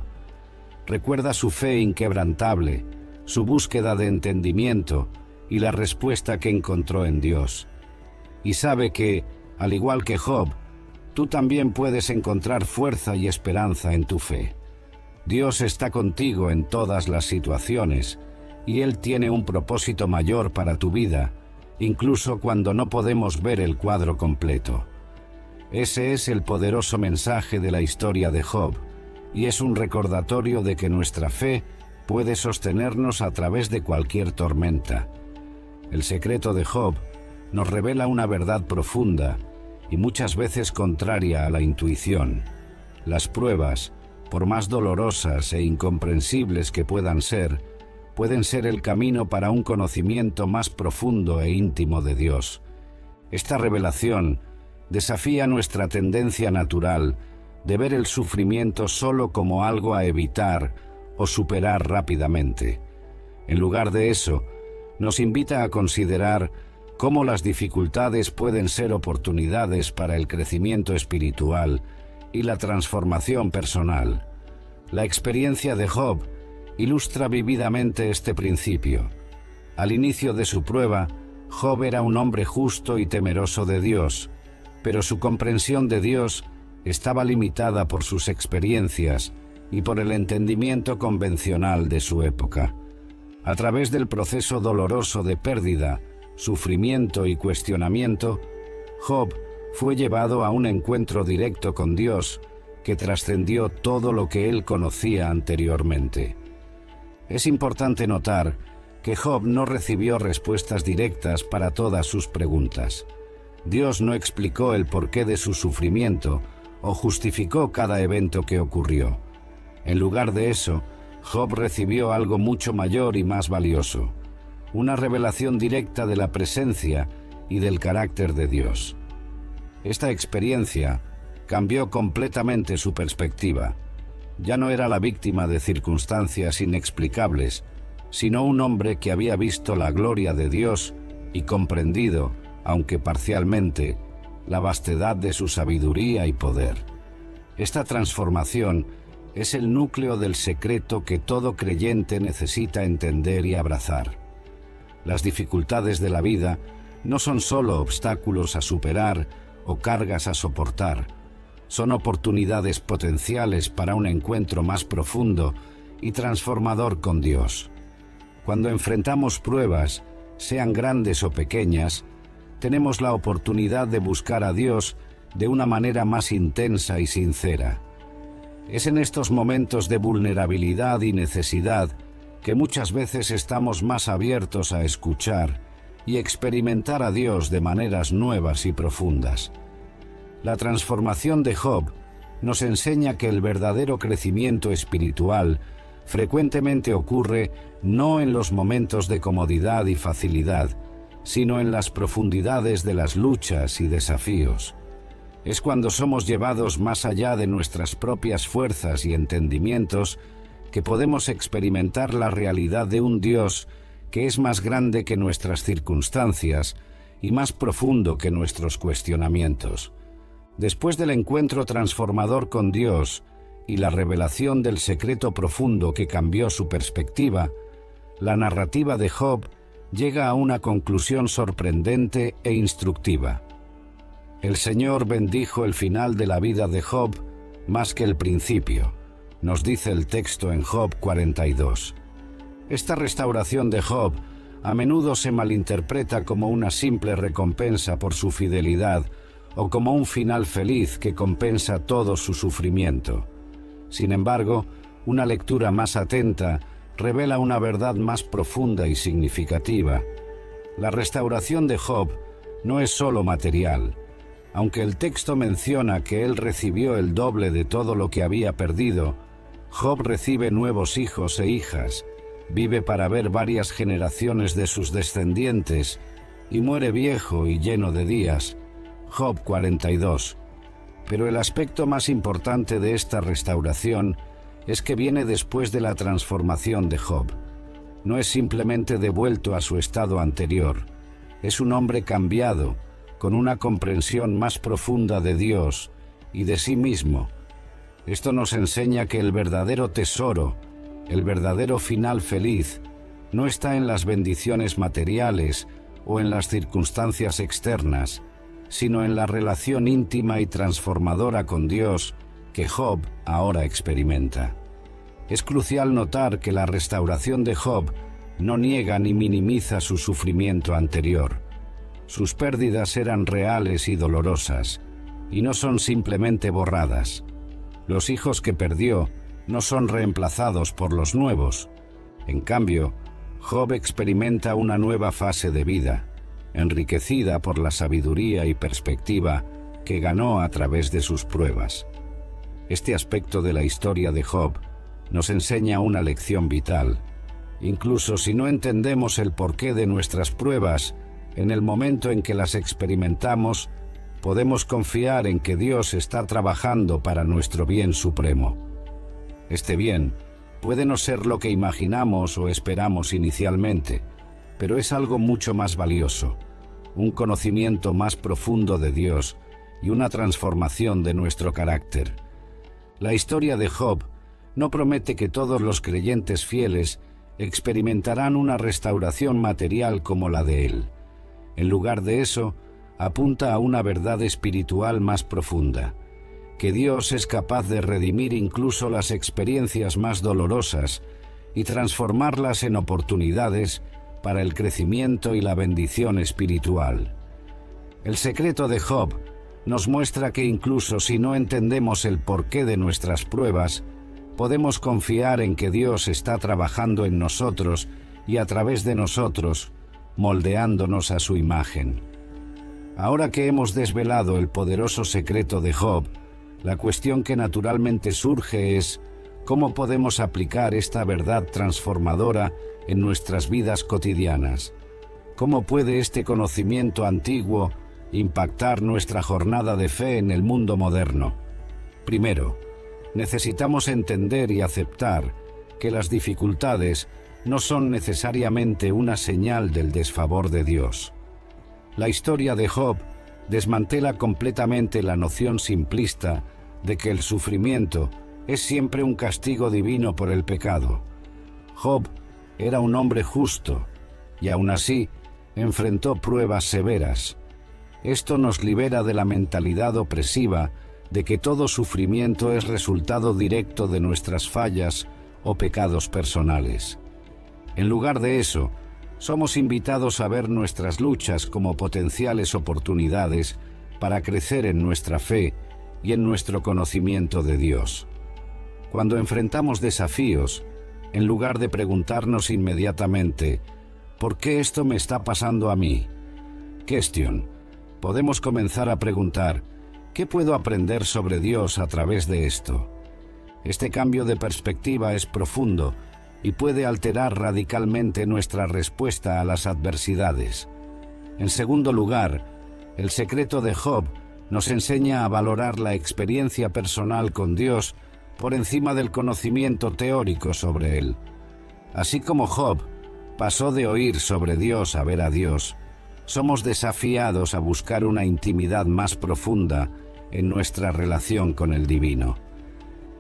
A: Recuerda su fe inquebrantable, su búsqueda de entendimiento y la respuesta que encontró en Dios. Y sabe que, al igual que Job, tú también puedes encontrar fuerza y esperanza en tu fe. Dios está contigo en todas las situaciones, y Él tiene un propósito mayor para tu vida, incluso cuando no podemos ver el cuadro completo. Ese es el poderoso mensaje de la historia de Job, y es un recordatorio de que nuestra fe puede sostenernos a través de cualquier tormenta. El secreto de Job nos revela una verdad profunda y muchas veces contraria a la intuición. Las pruebas, por más dolorosas e incomprensibles que pueden ser el camino para un conocimiento más profundo e íntimo de Dios. Esta revelación desafía nuestra tendencia natural de ver el sufrimiento solo como algo a evitar o superar rápidamente. En lugar de eso, nos invita a considerar cómo las dificultades pueden ser oportunidades para el crecimiento espiritual y la transformación personal. La experiencia de Job ilustra vívidamente este principio. Al inicio de su prueba, Job era un hombre justo y temeroso de Dios, pero su comprensión de Dios estaba limitada por sus experiencias y por el entendimiento convencional de su época. A través del proceso doloroso de pérdida, sufrimiento y cuestionamiento, Job fue llevado a un encuentro directo con Dios que trascendió todo lo que él conocía anteriormente. Es importante notar que Job no recibió respuestas directas para todas sus preguntas. Dios no explicó el porqué de su sufrimiento o justificó cada evento que ocurrió. En lugar de eso, Job recibió algo mucho mayor y más valioso, una revelación directa de la presencia y del carácter de Dios. Esta experiencia cambió completamente su perspectiva. Ya no era la víctima de circunstancias inexplicables, sino un hombre que había visto la gloria de Dios y comprendido, aunque parcialmente, la vastedad de su sabiduría y poder. Esta transformación es el núcleo del secreto que todo creyente necesita entender y abrazar. Las dificultades de la vida no son solo obstáculos a superar o cargas a soportar, son oportunidades potenciales para un encuentro más profundo y transformador con Dios. Cuando enfrentamos pruebas, sean grandes o pequeñas, tenemos la oportunidad de buscar a Dios de una manera más intensa y sincera. Es en estos momentos de vulnerabilidad y necesidad que muchas veces estamos más abiertos a escuchar y experimentar a Dios de maneras nuevas y profundas. La transformación de Job nos enseña que el verdadero crecimiento espiritual frecuentemente ocurre no en los momentos de comodidad y facilidad, sino en las profundidades de las luchas y desafíos. Es cuando somos llevados más allá de nuestras propias fuerzas y entendimientos que podemos experimentar la realidad de un Dios que es más grande que nuestras circunstancias y más profundo que nuestros cuestionamientos. Después del encuentro transformador con Dios y la revelación del secreto profundo que cambió su perspectiva, la narrativa de Job llega a una conclusión sorprendente e instructiva. El Señor bendijo el final de la vida de Job más que el principio, nos dice el texto en Job 42. Esta restauración de Job a menudo se malinterpreta como una simple recompensa por su fidelidad o como un final feliz que compensa todo su sufrimiento. Sin embargo, una lectura más atenta revela una verdad más profunda y significativa. La restauración de Job no es solo material. Aunque el texto menciona que él recibió el doble de todo lo que había perdido, Job recibe nuevos hijos e hijas, vive para ver varias generaciones de sus descendientes y muere viejo y lleno de días. Job 42. Pero el aspecto más importante de esta restauración es que viene después de la transformación de Job. No es simplemente devuelto a su estado anterior, es un hombre cambiado, con una comprensión más profunda de Dios y de sí mismo. Esto nos enseña que el verdadero tesoro, el verdadero final feliz, no está en las bendiciones materiales o en las circunstancias externas, sino en la relación íntima y transformadora con Dios que Job ahora experimenta. Es crucial notar que la restauración de Job no niega ni minimiza su sufrimiento anterior. Sus pérdidas eran reales y dolorosas, y no son simplemente borradas. Los hijos que perdió no son reemplazados por los nuevos. En cambio, Job experimenta una nueva fase de vida, enriquecida por la sabiduría y perspectiva que ganó a través de sus pruebas. Este aspecto de la historia de Job nos enseña una lección vital. Incluso si no entendemos el porqué de nuestras pruebas, en el momento en que las experimentamos, podemos confiar en que Dios está trabajando para nuestro bien supremo. Este bien puede no ser lo que imaginamos o esperamos inicialmente, pero es algo mucho más valioso, un conocimiento más profundo de Dios y una transformación de nuestro carácter. La historia de Job no promete que todos los creyentes fieles experimentarán una restauración material como la de él. En lugar de eso, apunta a una verdad espiritual más profunda, que Dios es capaz de redimir incluso las experiencias más dolorosas y transformarlas en oportunidades para el crecimiento y la bendición espiritual. El secreto de Job nos muestra que incluso si no entendemos el porqué de nuestras pruebas, podemos confiar en que Dios está trabajando en nosotros y a través de nosotros, moldeándonos a su imagen. Ahora que hemos desvelado el poderoso secreto de Job, la cuestión que naturalmente surge es: ¿cómo podemos aplicar esta verdad transformadora en nuestras vidas cotidianas? ¿Cómo puede este conocimiento antiguo impactar nuestra jornada de fe en el mundo moderno? Primero, necesitamos entender y aceptar que las dificultades no son necesariamente una señal del desfavor de Dios. La historia de Job desmantela completamente la noción simplista de que el sufrimiento es siempre un castigo divino por el pecado. Job era un hombre justo y aún así enfrentó pruebas severas. Esto nos libera de la mentalidad opresiva de que todo sufrimiento es resultado directo de nuestras fallas o pecados personales. En lugar de eso, somos invitados a ver nuestras luchas como potenciales oportunidades para crecer en nuestra fe y en nuestro conocimiento de Dios. Cuando enfrentamos desafíos, en lugar de preguntarnos inmediatamente ¿por qué esto me está pasando a mí? Podemos comenzar a preguntar ¿qué puedo aprender sobre Dios a través de esto? Este cambio de perspectiva es profundo y puede alterar radicalmente nuestra respuesta a las adversidades. En segundo lugar, el secreto de Job nos enseña a valorar la experiencia personal con Dios por encima del conocimiento teórico sobre él. Así como Job, pasó de oír sobre Dios a ver a Dios. Somos desafiados a buscar una intimidad más profunda en nuestra relación con el divino.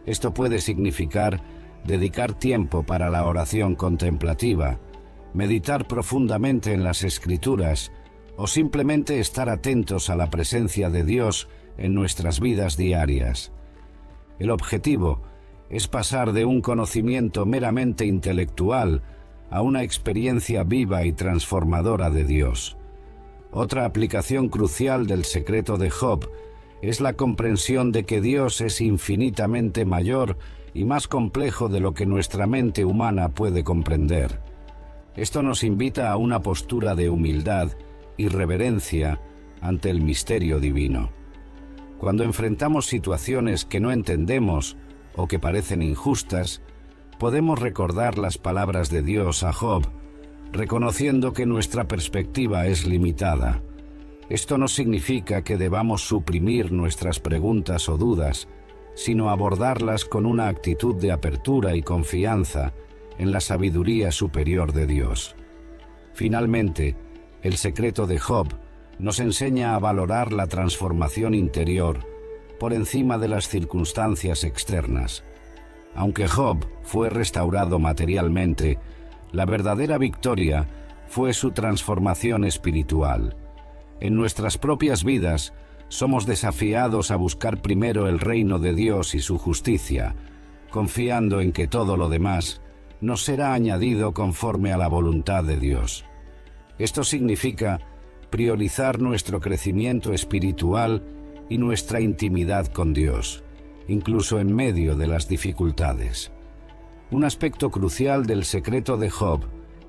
A: Esto puede significar dedicar tiempo para la oración contemplativa, meditar profundamente en las Escrituras o simplemente estar atentos a la presencia de Dios en nuestras vidas diarias. El objetivo es pasar de un conocimiento meramente intelectual a una experiencia viva y transformadora de Dios. Otra aplicación crucial del secreto de Job es la comprensión de que Dios es infinitamente mayor y más complejo de lo que nuestra mente humana puede comprender. Esto nos invita a una postura de humildad y reverencia ante el misterio divino. Cuando enfrentamos situaciones que no entendemos o que parecen injustas, podemos recordar las palabras de Dios a Job, reconociendo que nuestra perspectiva es limitada. Esto no significa que debamos suprimir nuestras preguntas o dudas, sino abordarlas con una actitud de apertura y confianza en la sabiduría superior de Dios. Finalmente, el secreto de Job nos enseña a valorar la transformación interior por encima de las circunstancias externas. Aunque Job fue restaurado materialmente, la verdadera victoria fue su transformación espiritual. En nuestras propias vidas, somos desafiados a buscar primero el reino de Dios y su justicia, confiando en que todo lo demás nos será añadido conforme a la voluntad de Dios. Esto significa priorizar nuestro crecimiento espiritual y nuestra intimidad con Dios, incluso en medio de las dificultades. Un aspecto crucial del secreto de Job,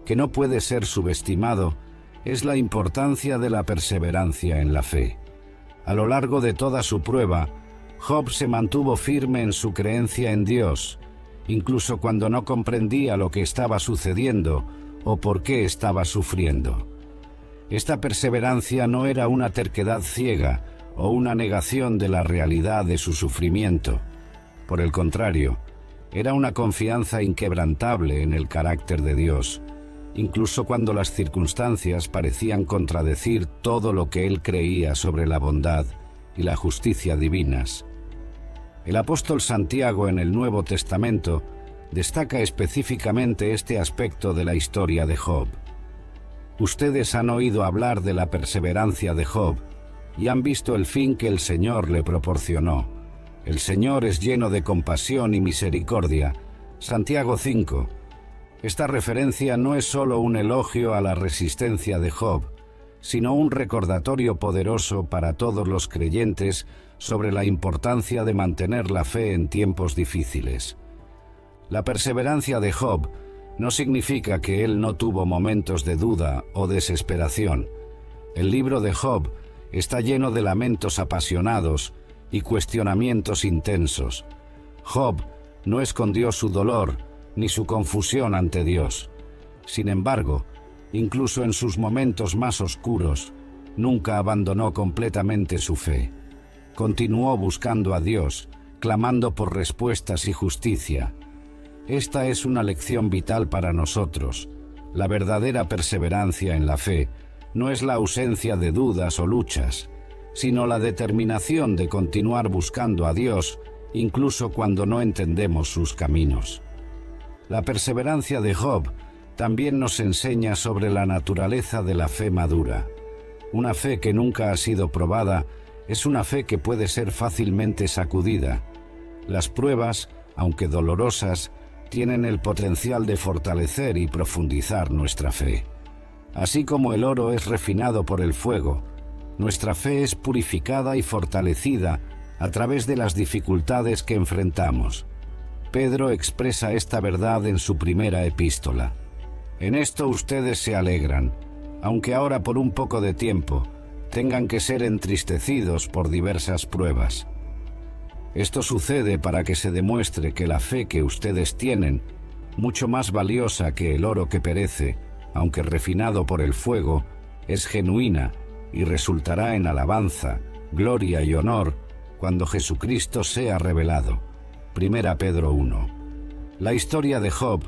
A: que no puede ser subestimado, es la importancia de la perseverancia en la fe. A lo largo de toda su prueba, Job se mantuvo firme en su creencia en Dios, incluso cuando no comprendía lo que estaba sucediendo o por qué estaba sufriendo. Esta perseverancia no era una terquedad ciega o una negación de la realidad de su sufrimiento. Por el contrario, era una confianza inquebrantable en el carácter de Dios, incluso cuando las circunstancias parecían contradecir todo lo que él creía sobre la bondad y la justicia divinas. El apóstol Santiago en el Nuevo Testamento destaca específicamente este aspecto de la historia de Job. Ustedes han oído hablar de la perseverancia de Job y han visto el fin que el Señor le proporcionó. El Señor es lleno de compasión y misericordia. Santiago 5. Esta referencia no es solo un elogio a la resistencia de Job, sino un recordatorio poderoso para todos los creyentes sobre la importancia de mantener la fe en tiempos difíciles. La perseverancia de Job no significa que él no tuvo momentos de duda o desesperación. El libro de Job está lleno de lamentos apasionados y cuestionamientos intensos. Job no escondió su dolor ni su confusión ante Dios. Sin embargo, incluso en sus momentos más oscuros, nunca abandonó completamente su fe. Continuó buscando a Dios, clamando por respuestas y justicia. Esta es una lección vital para nosotros. La verdadera perseverancia en la fe no es la ausencia de dudas o luchas, sino la determinación de continuar buscando a Dios, incluso cuando no entendemos sus caminos. La perseverancia de Job también nos enseña sobre la naturaleza de la fe madura. Una fe que nunca ha sido probada es una fe que puede ser fácilmente sacudida. Las pruebas, aunque dolorosas, tienen el potencial de fortalecer y profundizar nuestra fe. Así como el oro es refinado por el fuego, nuestra fe es purificada y fortalecida a través de las dificultades que enfrentamos. Pedro expresa esta verdad en su primera epístola. En esto ustedes se alegran, aunque ahora por un poco de tiempo tengan que ser entristecidos por diversas pruebas. Esto sucede para que se demuestre que la fe que ustedes tienen, mucho más valiosa que el oro que perece, aunque refinado por el fuego, es genuina y resultará en alabanza, gloria y honor cuando Jesucristo sea revelado. 1 Pedro 1. La historia de Job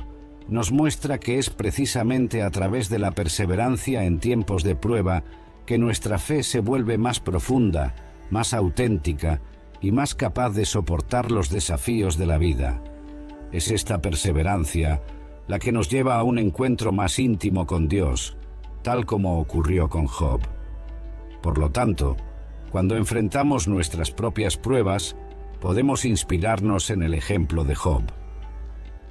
A: nos muestra que es precisamente a través de la perseverancia en tiempos de prueba que nuestra fe se vuelve más profunda, más auténtica y más capaz de soportar los desafíos de la vida. Es esta perseverancia la que nos lleva a un encuentro más íntimo con Dios, tal como ocurrió con Job. Por lo tanto, cuando enfrentamos nuestras propias pruebas, podemos inspirarnos en el ejemplo de Job.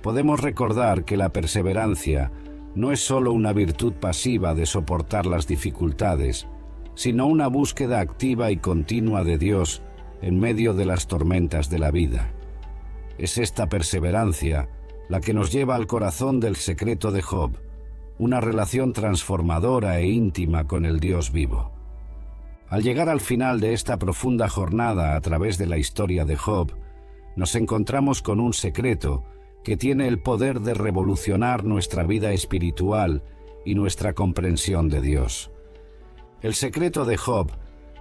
A: Podemos recordar que la perseverancia no es solo una virtud pasiva de soportar las dificultades, sino una búsqueda activa y continua de Dios en medio de las tormentas de la vida. Es esta perseverancia la que nos lleva al corazón del secreto de Job, una relación transformadora e íntima con el Dios vivo. Al llegar al final de esta profunda jornada a través de la historia de Job, nos encontramos con un secreto que tiene el poder de revolucionar nuestra vida espiritual y nuestra comprensión de Dios. El secreto de Job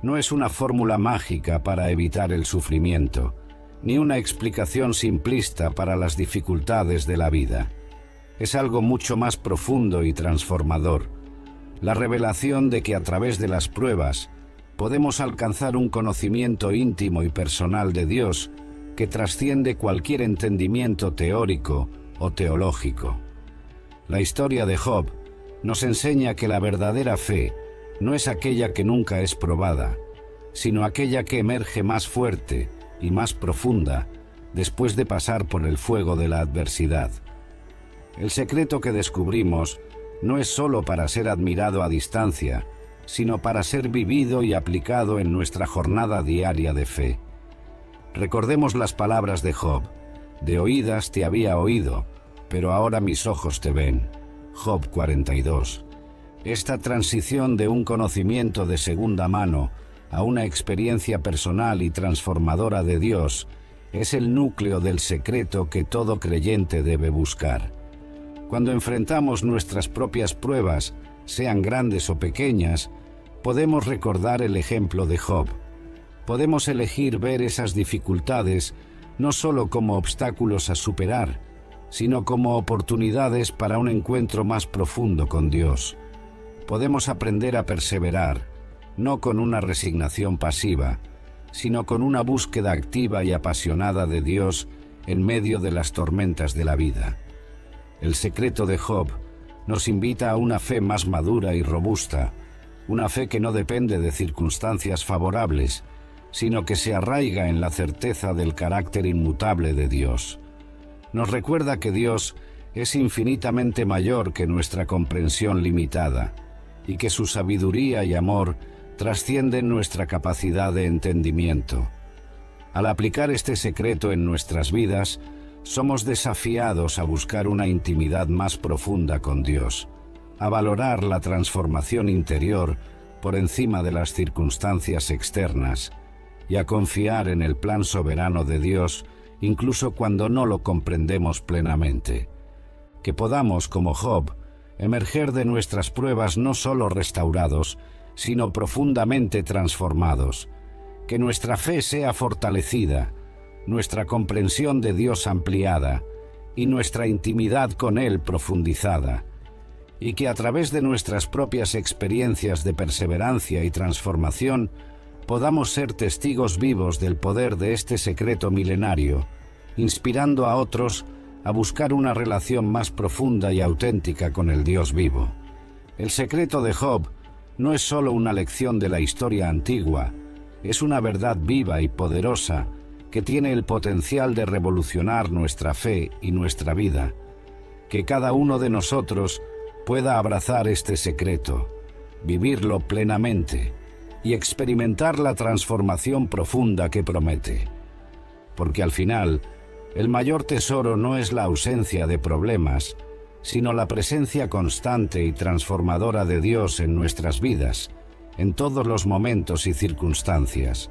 A: no es una fórmula mágica para evitar el sufrimiento, ni una explicación simplista para las dificultades de la vida. Es algo mucho más profundo y transformador, la revelación de que a través de las pruebas podemos alcanzar un conocimiento íntimo y personal de Dios que trasciende cualquier entendimiento teórico o teológico. La historia de Job nos enseña que la verdadera fe no es aquella que nunca es probada, sino aquella que emerge más fuerte y más profunda después de pasar por el fuego de la adversidad. El secreto que descubrimos no es solo para ser admirado a distancia, sino para ser vivido y aplicado en nuestra jornada diaria de fe. Recordemos las palabras de Job: de oídas te había oído, pero ahora mis ojos te ven. Job 42. Esta transición de un conocimiento de segunda mano a una experiencia personal y transformadora de Dios es el núcleo del secreto que todo creyente debe buscar. Cuando enfrentamos nuestras propias pruebas, sean grandes o pequeñas, podemos recordar el ejemplo de Job. Podemos elegir ver esas dificultades no solo como obstáculos a superar, sino como oportunidades para un encuentro más profundo con Dios. Podemos aprender a perseverar, no con una resignación pasiva, sino con una búsqueda activa y apasionada de Dios en medio de las tormentas de la vida. El secreto de Job nos invita a una fe más madura y robusta, una fe que no depende de circunstancias favorables, sino que se arraiga en la certeza del carácter inmutable de Dios. Nos recuerda que Dios es infinitamente mayor que nuestra comprensión limitada y que su sabiduría y amor trascienden nuestra capacidad de entendimiento. Al aplicar este secreto en nuestras vidas, somos desafiados a buscar una intimidad más profunda con Dios, a valorar la transformación interior por encima de las circunstancias externas y a confiar en el plan soberano de Dios incluso cuando no lo comprendemos plenamente. Que podamos, como Job, emerger de nuestras pruebas no solo restaurados, sino profundamente transformados. Que nuestra fe sea fortalecida, nuestra comprensión de Dios ampliada y nuestra intimidad con Él profundizada. Y que a través de nuestras propias experiencias de perseverancia y transformación podamos ser testigos vivos del poder de este secreto milenario, inspirando a otros a buscar una relación más profunda y auténtica con el Dios vivo. El secreto de Job no es solo una lección de la historia antigua, es una verdad viva y poderosa que tiene el potencial de revolucionar nuestra fe y nuestra vida. Que cada uno de nosotros pueda abrazar este secreto, vivirlo plenamente y experimentar la transformación profunda que promete. Porque al final, el mayor tesoro no es la ausencia de problemas, sino la presencia constante y transformadora de Dios en nuestras vidas, en todos los momentos y circunstancias.